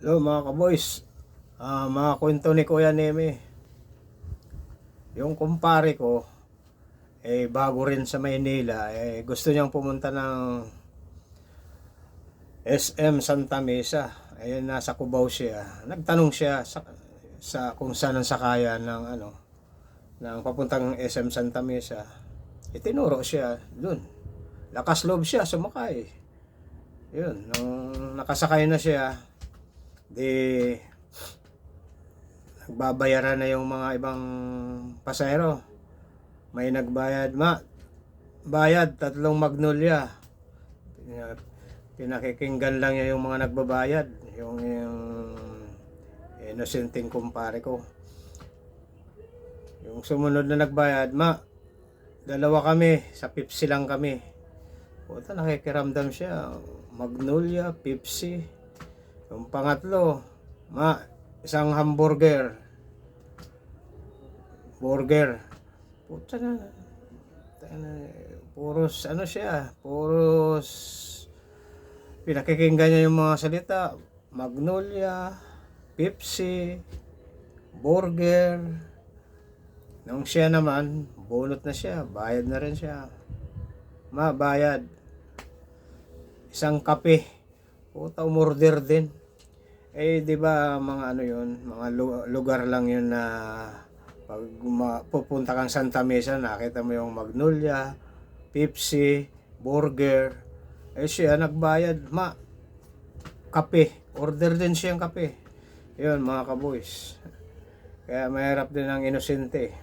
Hello mga kaboys, mga kwento ni Kuya Neme. Yung kumpare ko, bago rin sa Maynila, gusto niyang pumunta ng SM Santa Mesa. Nasa Cubao siya. Nagtanong siya sa kung saan ang sakayan ng papuntang SM Santa Mesa. Itinuro siya dun. Lakas loob siya, sumakay. Yun, nung nakasakay na siya, di nagbabayaran na yung mga ibang pasahero. May nagbayad, bayad 3 Magnolia. Pinakikinggan lang niya yung mga nagbabayad, yung inosenteng kumpare ko. Yung sumunod na nagbayad, dalawa kami, sa Pepsi lang kami. Puta, nakikiramdam siya, Magnolia, Pepsi. Yung pangatlo, isang hamburger. Puta na, puros puros pinakikinggan niya yung mga salita. Magnolia, Pepsi, burger. Nung siya naman, bunot na siya, bayad na rin siya. Bayad. Isang kape. Puta, umorder din. Di ba mga yun, mga lugar lang yun na pag pupunta kang Santa Mesa, nakita mo yung Magnolia, Pepsi, burger. Siya nagbayad, kape. Order din siyang kape. Yun mga kaboys. Kaya mahirap din ang inosente.